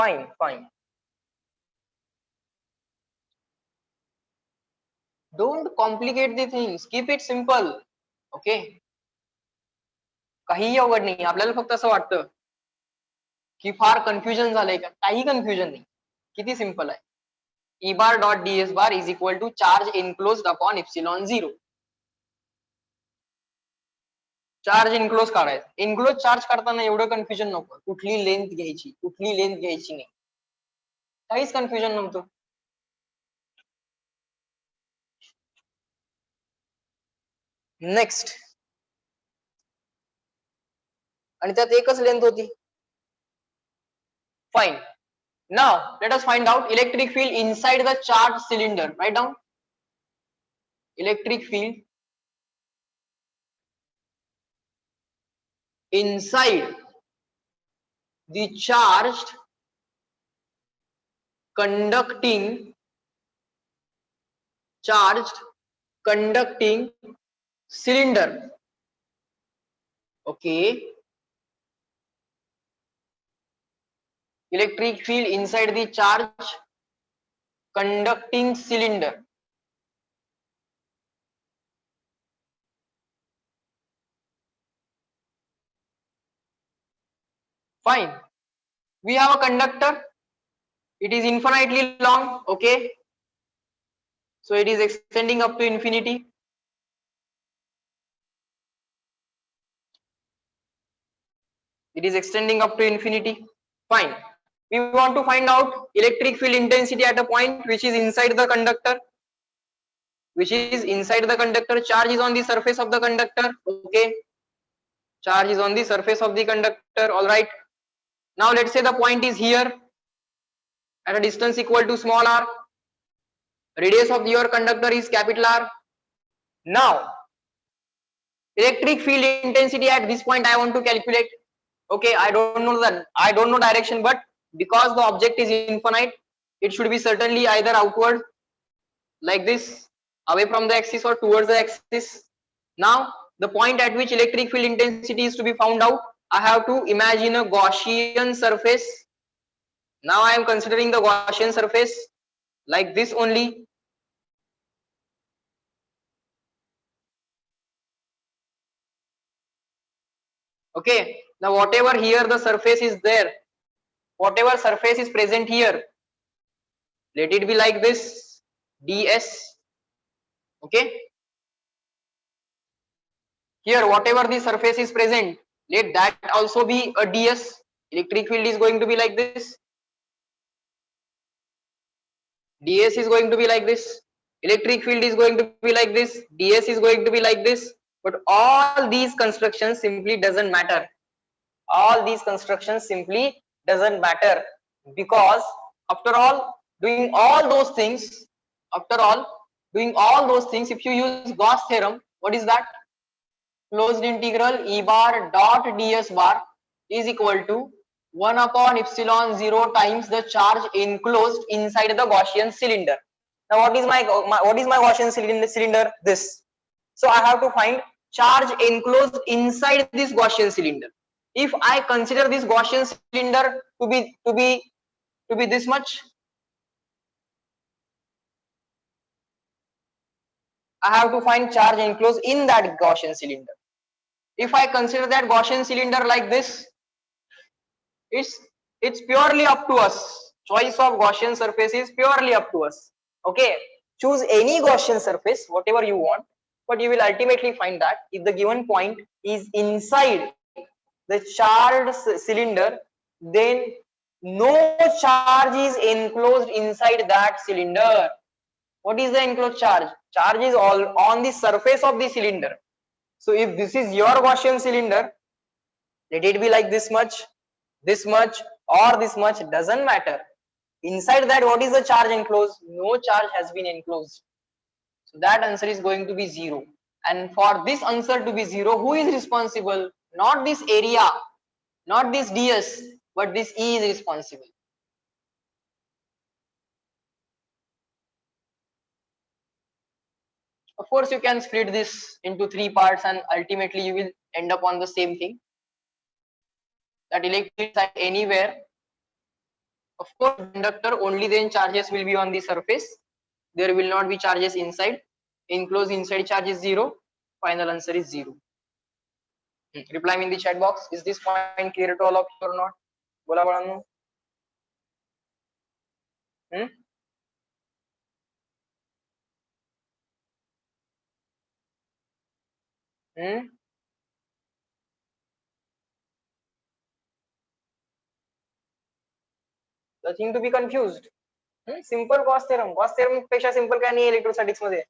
Fine. Don't complicate the things. Keep it simple. Okay. काहीही अवघड नाही. आपल्याला फक्त असं वाटतं की फार कन्फ्युजन झालंय का? काही कन्फ्युजन नाही. किती सिंपल आहे. E bar dot ds bar is equal to charge enclosed upon epsilon 0. Charge enclose काढायचं. इनक्लोज चार्ज काढताना एवढं कन्फ्युजन नको. कुठली लेंथ घ्यायची, कुठली लेंथ घ्यायची नाही. काहीच कन्फ्युजन नव्हतं. नेक्स्ट, आणि त्यात एकच लेंथ होती. Fine. Now let us find out electric field inside the charged cylinder. Write down electric field inside the charged conducting cylinder. Okay. Electric field inside the charged conducting cylinder. Fine. We have a conductor. It is infinitely long. Okay. So it is extending up to infinity. It is extending up to infinity. Fine. We want to find out electric field intensity at a point which is inside the conductor. Charge is on the surface of the conductor. Okay. Charge is on the surface of the conductor. All right. Now let's say the point is here at a distance equal to small r. Radius of your conductor is capital R. Now electric field intensity at this point I want to calculate. Okay, I don't know direction, but because the object is infinite, it should be certainly either outward like this, away from the axis, or towards the axis. Now the point at which electric field intensity is to be found out, I have to imagine a Gaussian surface. Now I am considering the Gaussian surface like this only. Okay, now whatever here the surface is there, whatever surface is present here, let it be like this, ds. Okay, here whatever the surface is present, let that also be a ds. Electric field is going to be like this, ds is going to be like this, electric field is going to be like this, ds is going to be like this. But all these constructions simply doesn't matter. All these constructions simply doesn't matter, because after all doing all those things, if you use Gauss theorem, what is that? Closed integral E bar dot ds bar is equal to 1 upon epsilon 0 times the charge enclosed inside the Gaussian cylinder. Now what is my Gaussian cylinder? This. So I have to find charge enclosed inside this Gaussian cylinder. If I consider this Gaussian cylinder to be this much, I have to find charge enclosed in that Gaussian cylinder. If I consider that Gaussian cylinder like this, it's purely up to us. Choice of Gaussian surface is purely up to us. Okay, choose any Gaussian surface, whatever you want, but you will ultimately find that if the given point is inside the charged cylinder, then no charge is enclosed inside that cylinder. What is the enclosed charge? Charge is all on the surface of the cylinder. So if this is your Gaussian cylinder, let it be like this much, or this much, doesn't matter. Inside that, what is the charge enclosed? No charge has been enclosed. So that answer is going to be 0. And for this answer to be 0, who is responsible? Not this area, not this ds, but this E is responsible. Of course, you can split this into 3 parts and ultimately you will end up on the same thing, that electric field anywhere Of course, conductor only then charges will be on the surface. There will not be charges inside. Enclosed inside charge is 0. Final answer is 0. Reply me in the chat box. Is this point clear to all of you or not? बोला बाळांनो. Nothing to be confused. Simple Gauss theorem. Gauss theorem पेक्षा simple काय नाही electrostatics मध्ये.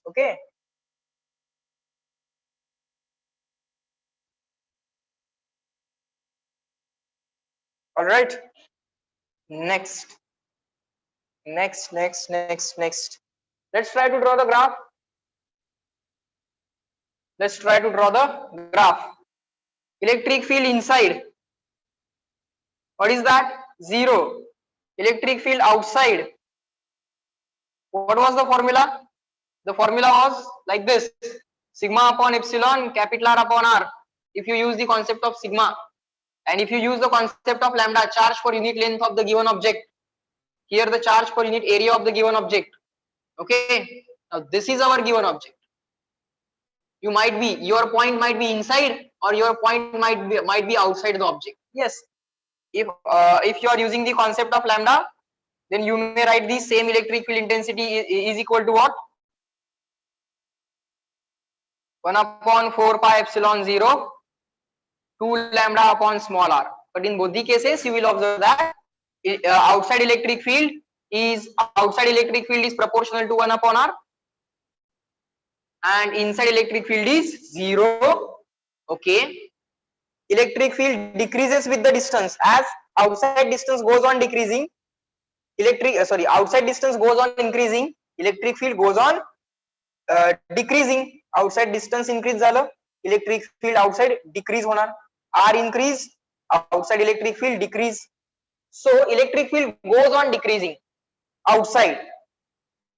Okay. All right. Next. Let's try to draw the graph. Let's try to draw the graph. Electric field inside. What is that? 0. Electric field outside. What was the formula? The formula was like this: sigma upon epsilon, capital R upon R. If you use the concept of sigma, and if you use the concept of lambda, charge per unit length of the given object. Here the charge per unit area of the given object. Okay. Now this is our given object. Your point might be inside, or your point might be outside the object. Yes. If you are using the concept of lambda, then you may write the same electric field intensity is equal to what? 1 upon 4 pi epsilon 0 2 lambda upon small r. But in both the cases, you will observe that outside electric field is proportional to 1 upon r, and inside electric field is 0. Okay. Electric field decreases with the distance. As outside distance goes on decreasing, outside distance goes on increasing, electric field goes on decreasing. Outside distance increase झालं, electric field outside decrease होणार. R increase, outside electric field decrease. So electric field goes on decreasing outside.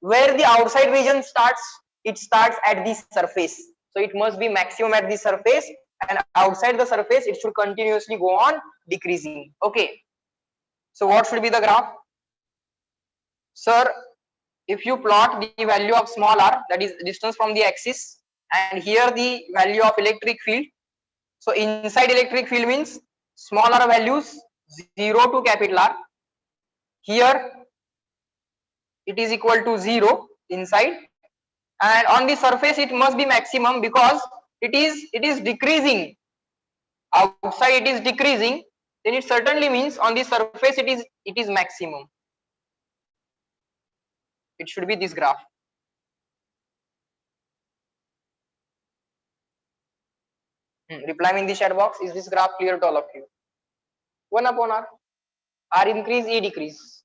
Where the outside region starts, it starts at the surface. So it must be maximum at the surface, and outside the surface it should continuously go on decreasing. Okay. So what should be the graph? Sir, if you plot the value of small r, that is distance from the axis, and here the value of electric field. So inside electric field means small r values 0 to capital R. Here it is equal to 0 inside, and on the surface it must be maximum because it is decreasing. Outside it is decreasing, then it certainly means on the surface it is maximum. It should be this graph. Reply me in the chat box. Is this graph clear to all of you? 1 upon r. R increase, E decrease.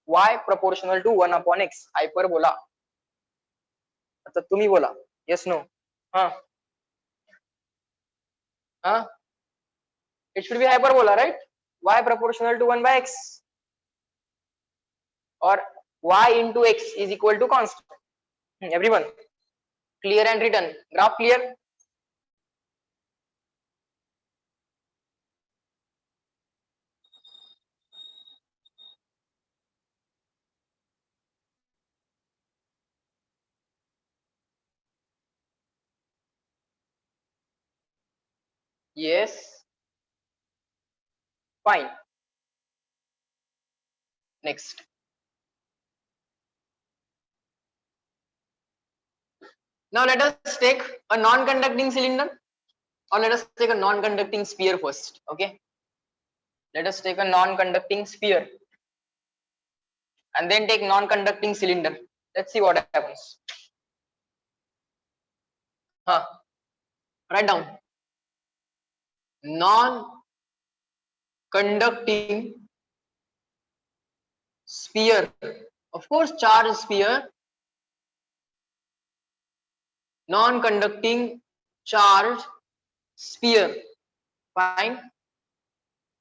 Y proportional to 1 upon x. Hyperbola. आता तुम्ही बोला. Yes, no. It should be hyperbola, right? Y proportional to 1 by x, or y into x is equal to constant. Everyone clear and written? Graph clear? Yes. Fine. Next. Now let us take a non-conducting cylinder, or let us take a non-conducting sphere first. Okay. Let us take a non-conducting sphere and then take non-conducting cylinder. Let's see what happens. Write down. Non-conducting sphere. Of course, charged sphere. Non-conducting charged sphere. Fine.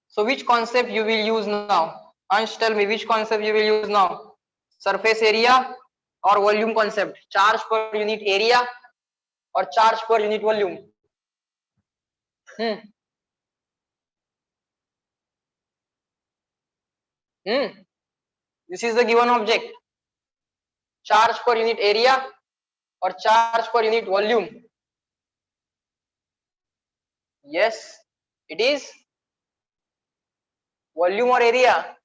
So which concept you will use now? Ansh, tell me which concept you will use now. Surface area or volume concept? Charge per unit area or charge per unit volume? This is the given object. Charge per unit area or charge per unit volume? Yes, it is volume or area.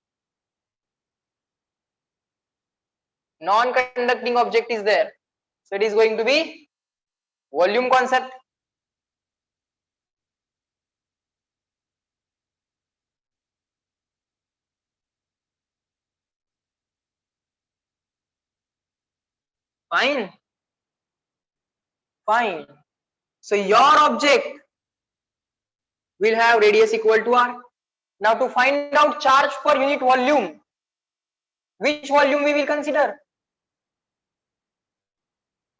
Non-conducting object is there, so it is going to be volume concept. Fine, fine. So your object will have radius equal to r. Now to find out charge per unit volume, which volume we will consider?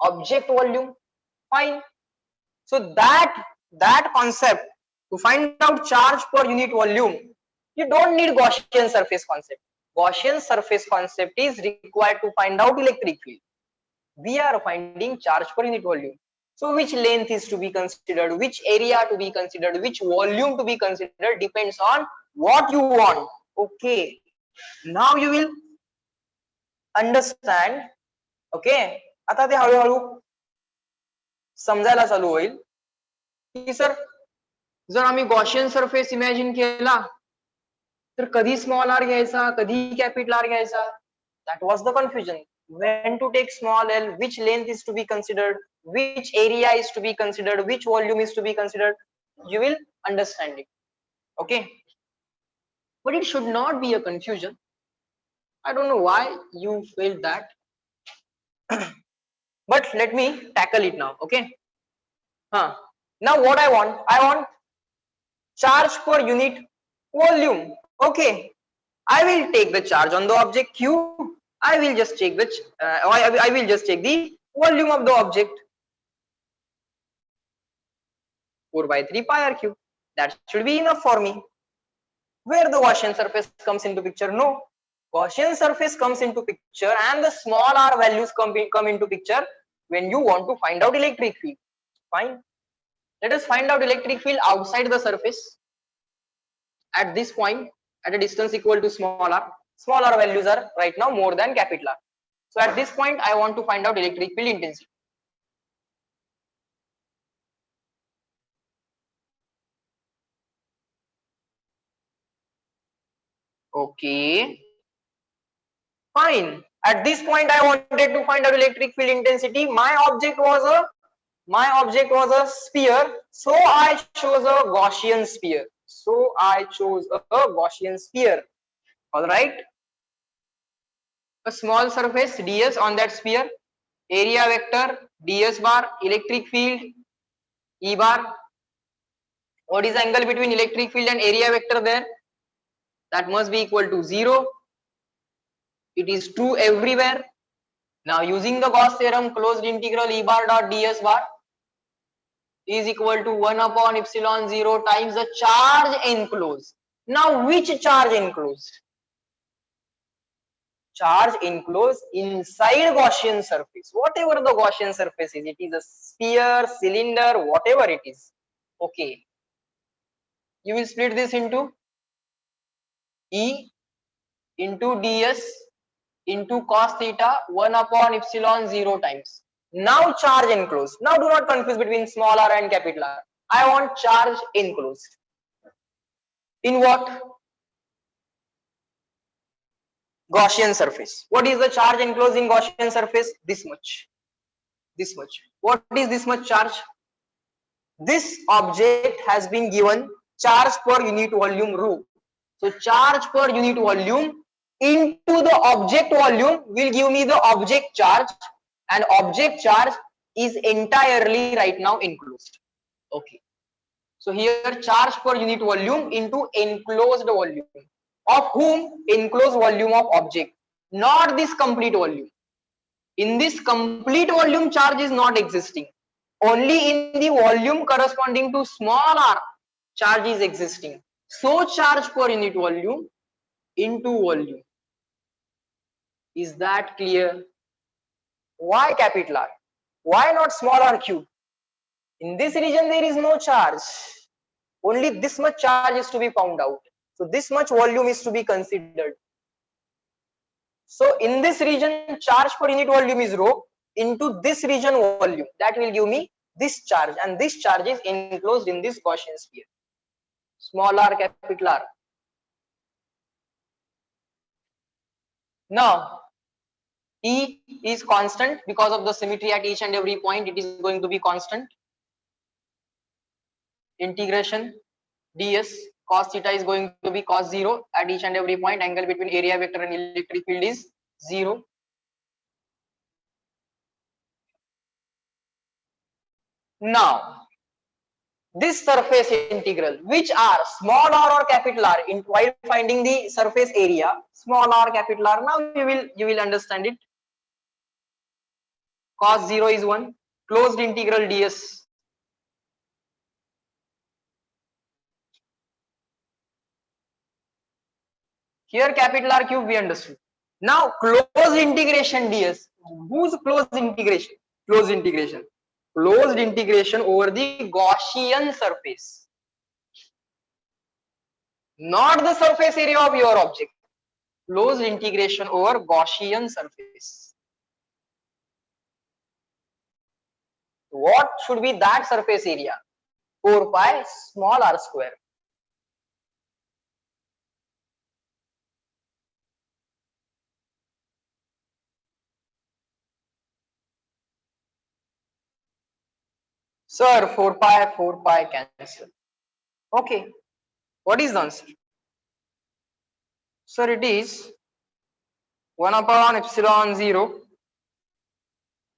Object volume. Fine. So that concept, to find out charge per unit volume, you don't need Gaussian surface concept. Gaussian surface concept is required to find out electric field. We are finding charge per unit volume. So which length is to be considered, which area to be considered, which volume to be considered depends on what you want. Okay. Now you will understand. Okay. आता ते हळूहळू समजायला चालू होईल की sir जर आम्ही Gaussian surface imagine केला तर कधी स्मॉल आर घ्यायचा कधी कॅपिटल आर घ्यायचा. That was the confusion. When to take small l, which length is to be considered, which area is to be considered, which volume is to be considered, you will understand it. Okay, but it should not be a confusion. I don't know why you felt that. But let me tackle it now. Okay, now what I want charge per unit volume. Okay, I will take the charge on the object q. I will just take the I will just take the volume of the object, 4/3 pi r cube. That should be enough for me. Where the Gaussian surface comes into picture? No, Gaussian surface comes into picture and the small r values come into picture when you want to find out electric field. Fine, let us find out electric field outside the surface at this point at a distance equal to small r. Small r values are right now more than capital R. So at this point I want to find out electric field intensity. Okay, fine. At this point I wanted to find out electric field intensity. My object was a sphere, so I chose a Gaussian sphere. All right, a small surface ds on that sphere, area vector ds bar, electric field E bar. What is the angle between electric field and area vector there? That must be equal to 0. It is true everywhere. Now using the Gauss theorem, closed integral E bar dot ds bar is equal to 1 upon epsilon 0 times the charge enclosed. Now which charge enclosed? Charge enclosed inside Gaussian surface. Whatever the Gaussian surface is, it is a sphere, cylinder, whatever it is. Okay, you will split this into E into ds into cos theta 1 upon epsilon 0 times. Now charge enclosed. Now do not confuse between small r and capital R. I want charge enclosed. In what? Gaussian surface. What is the charge enclosed in Gaussian surface? This much. This much. What is this much charge? This object has been given charge per unit volume rho. So charge per unit volume into the object volume will give me the object charge, and object charge is entirely right now enclosed. Okay, so here charge per unit volume into enclosed volume of whom? Enclosed volume of object, not this complete volume. In this complete volume charge is not existing, only in the volume corresponding to small r charge is existing. So charge per unit volume into volume. Is that clear? Why capital R? Why not small r cube? In this region there is no charge. Only this much charge is to be found out. So this much volume is to be considered. So in this region, charge per unit volume is rho into this region volume. That will give me this charge, and this charge is enclosed in this Gaussian sphere. Small r, capital R. Now E is constant because of the symmetry at each and every point. It is going to be constant. Integration ds cos theta is going to be cos 0 at each and every point. Angle between area vector and electric field is 0. Now this surface integral, which are small r or capital R, while finding the surface area, small r, capital R. Now you will understand it. Cos 0 is 1. Closed integral ds. Here capital R cube we understood. Now closed integration ds. Whose closed integration? Closed integration. Closed integration over the Gaussian surface. Not the surface area of your object. Closed integration over Gaussian surface. What should be that surface area? 4 pi small r square. Sir, 4 pi cancel. Okay. What is the answer? Sir, it is 1 upon epsilon 0.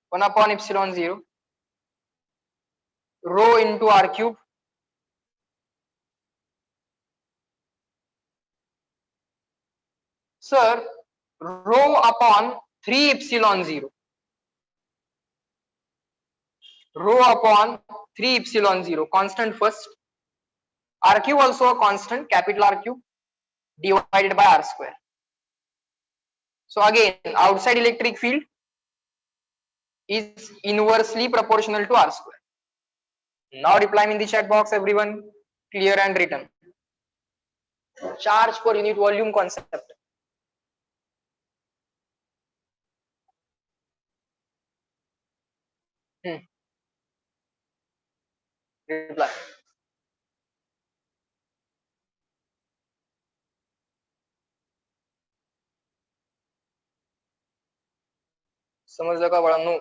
1 upon epsilon 0. Rho into r cube. Sir, rho upon 3 epsilon 0. Rho upon 3 epsilon 0. Constant first. R cube also a constant, capital R cube, divided by r square. So again, outside electric field is inversely proportional to r square. Now reply me in the chat box, everyone. Clear and written. Charge per unit volume concept. Reply. समजलं का बाळांनो?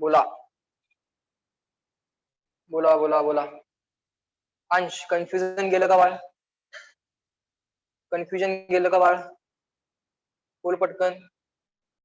बोला बोला बोला बोला. अंश, confusion गेलं का बाळ? कन्फ्युजन गेलं का बाळ? बोल पटकन.